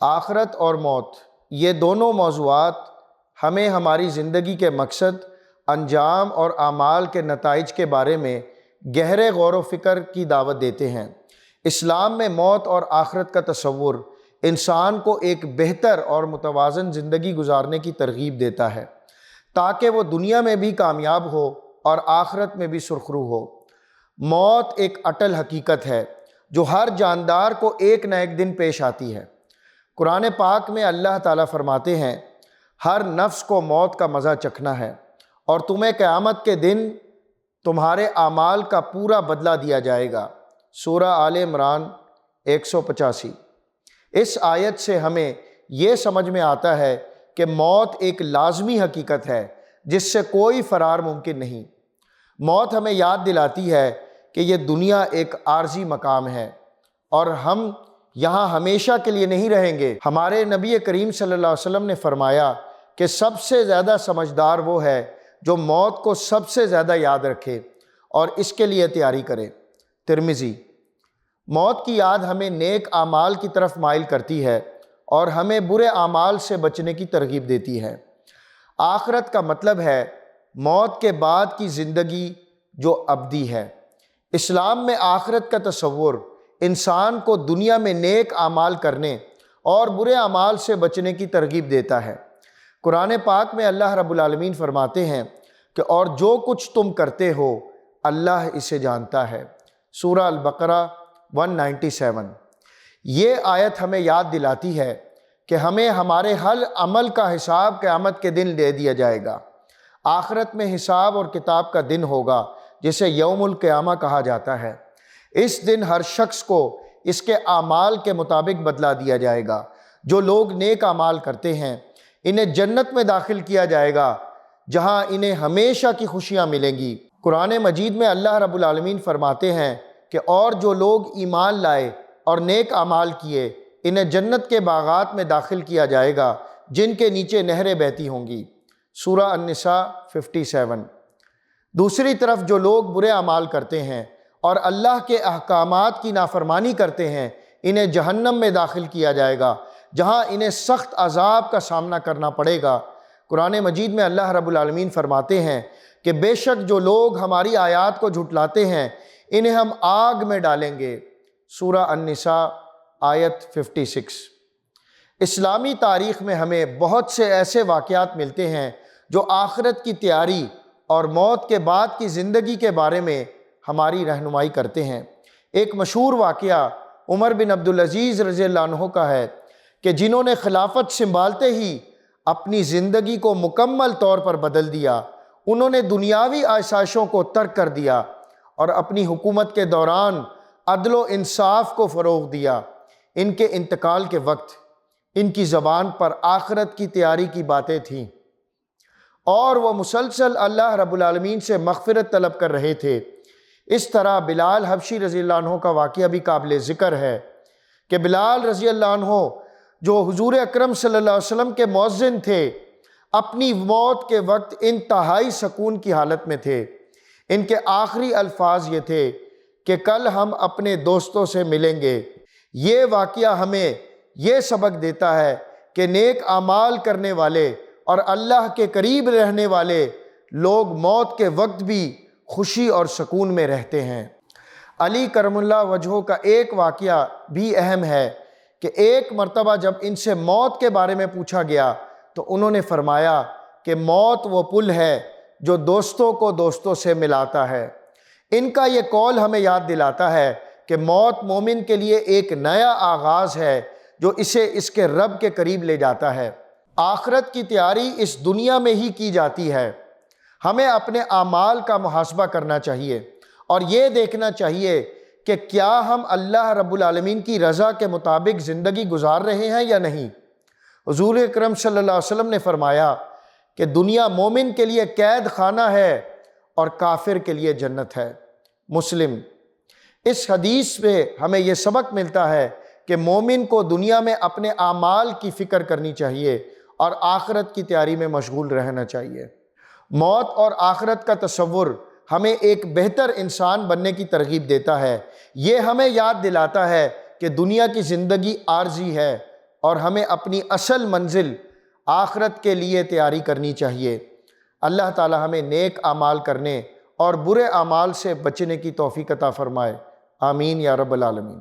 آخرت اور موت، یہ دونوں موضوعات ہمیں ہماری زندگی کے مقصد، انجام اور اعمال کے نتائج کے بارے میں گہرے غور و فکر کی دعوت دیتے ہیں۔ اسلام میں موت اور آخرت کا تصور انسان کو ایک بہتر اور متوازن زندگی گزارنے کی ترغیب دیتا ہے تاکہ وہ دنیا میں بھی کامیاب ہو اور آخرت میں بھی سرخرو ہو۔ موت ایک اٹل حقیقت ہے جو ہر جاندار کو ایک نہ ایک دن پیش آتی ہے۔ قرآن پاک میں اللہ تعالیٰ فرماتے ہیں، ہر نفس کو موت کا مزہ چکھنا ہے اور تمہیں قیامت کے دن تمہارے اعمال کا پورا بدلہ دیا جائے گا۔ سورہ آل عمران 185۔ اس آیت سے ہمیں یہ سمجھ میں آتا ہے کہ موت ایک لازمی حقیقت ہے جس سے کوئی فرار ممکن نہیں۔ موت ہمیں یاد دلاتی ہے کہ یہ دنیا ایک عارضی مقام ہے اور ہم یہاں ہمیشہ کے لیے نہیں رہیں گے۔ ہمارے نبی کریم صلی اللہ علیہ وسلم نے فرمایا کہ سب سے زیادہ سمجھدار وہ ہے جو موت کو سب سے زیادہ یاد رکھے اور اس کے لیے تیاری کرے۔ ترمذی۔ موت کی یاد ہمیں نیک اعمال کی طرف مائل کرتی ہے اور ہمیں برے اعمال سے بچنے کی ترغیب دیتی ہے۔ آخرت کا مطلب ہے موت کے بعد کی زندگی جو ابدی ہے۔ اسلام میں آخرت کا تصور انسان کو دنیا میں نیک اعمال کرنے اور برے اعمال سے بچنے کی ترغیب دیتا ہے۔ قرآن پاک میں اللہ رب العالمین فرماتے ہیں کہ اور جو کچھ تم کرتے ہو اللہ اسے جانتا ہے۔ سورہ البقرہ 197۔ یہ آیت ہمیں یاد دلاتی ہے کہ ہمیں ہمارے ہر عمل کا حساب قیامت کے دن دے دیا جائے گا۔ آخرت میں حساب اور کتاب کا دن ہوگا جسے یوم القیامہ کہا جاتا ہے۔ اس دن ہر شخص کو اس کے اعمال کے مطابق بدلہ دیا جائے گا۔ جو لوگ نیک اعمال کرتے ہیں انہیں جنت میں داخل کیا جائے گا جہاں انہیں ہمیشہ کی خوشیاں ملیں گی۔ قرآن مجید میں اللہ رب العالمین فرماتے ہیں کہ اور جو لوگ ایمان لائے اور نیک اعمال کیے انہیں جنت کے باغات میں داخل کیا جائے گا جن کے نیچے نہریں بہتی ہوں گی۔ سورہ النساء 57۔ دوسری طرف جو لوگ برے اعمال کرتے ہیں اور اللہ کے احکامات کی نافرمانی کرتے ہیں انہیں جہنم میں داخل کیا جائے گا جہاں انہیں سخت عذاب کا سامنا کرنا پڑے گا۔ قرآن مجید میں اللہ رب العالمین فرماتے ہیں کہ بے شک جو لوگ ہماری آیات کو جھٹلاتے ہیں انہیں ہم آگ میں ڈالیں گے۔ سورہ النساء آیت 56۔ اسلامی تاریخ میں ہمیں بہت سے ایسے واقعات ملتے ہیں جو آخرت کی تیاری اور موت کے بعد کی زندگی کے بارے میں ہماری رہنمائی کرتے ہیں۔ ایک مشہور واقعہ عمر بن عبدالعزیز رضی اللہ عنہ کا ہے کہ جنہوں نے خلافت سنبھالتے ہی اپنی زندگی کو مکمل طور پر بدل دیا۔ انہوں نے دنیاوی آسائشوں کو ترک کر دیا اور اپنی حکومت کے دوران عدل و انصاف کو فروغ دیا۔ ان کے انتقال کے وقت ان کی زبان پر آخرت کی تیاری کی باتیں تھیں اور وہ مسلسل اللہ رب العالمین سے مغفرت طلب کر رہے تھے۔ اس طرح بلال حبشی رضی اللہ عنہ کا واقعہ بھی قابل ذکر ہے کہ بلال رضی اللہ عنہ جو حضور اکرم صلی اللہ علیہ وسلم کے مؤذن تھے اپنی موت کے وقت انتہائی سکون کی حالت میں تھے۔ ان کے آخری الفاظ یہ تھے کہ کل ہم اپنے دوستوں سے ملیں گے۔ یہ واقعہ ہمیں یہ سبق دیتا ہے کہ نیک اعمال کرنے والے اور اللہ کے قریب رہنے والے لوگ موت کے وقت بھی خوشی اور سکون میں رہتے ہیں۔ علی کرم اللہ وجہہ کا ایک واقعہ بھی اہم ہے کہ ایک مرتبہ جب ان سے موت کے بارے میں پوچھا گیا تو انہوں نے فرمایا کہ موت وہ پل ہے جو دوستوں کو دوستوں سے ملاتا ہے۔ ان کا یہ قول ہمیں یاد دلاتا ہے کہ موت مومن کے لیے ایک نیا آغاز ہے جو اسے اس کے رب کے قریب لے جاتا ہے۔ آخرت کی تیاری اس دنیا میں ہی کی جاتی ہے۔ ہمیں اپنے اعمال کا محاسبہ کرنا چاہیے اور یہ دیکھنا چاہیے کہ کیا ہم اللہ رب العالمین کی رضا کے مطابق زندگی گزار رہے ہیں یا نہیں۔ حضور اکرم صلی اللہ علیہ وسلم نے فرمایا کہ دنیا مومن کے لیے قید خانہ ہے اور کافر کے لیے جنت ہے۔ مسلم۔ اس حدیث میں ہمیں یہ سبق ملتا ہے کہ مومن کو دنیا میں اپنے اعمال کی فکر کرنی چاہیے اور آخرت کی تیاری میں مشغول رہنا چاہیے۔ موت اور آخرت کا تصور ہمیں ایک بہتر انسان بننے کی ترغیب دیتا ہے۔ یہ ہمیں یاد دلاتا ہے کہ دنیا کی زندگی عارضی ہے اور ہمیں اپنی اصل منزل آخرت کے لیے تیاری کرنی چاہیے۔ اللہ تعالی ہمیں نیک اعمال کرنے اور برے اعمال سے بچنے کی توفیق عطا فرمائے، آمین یا رب العالمین۔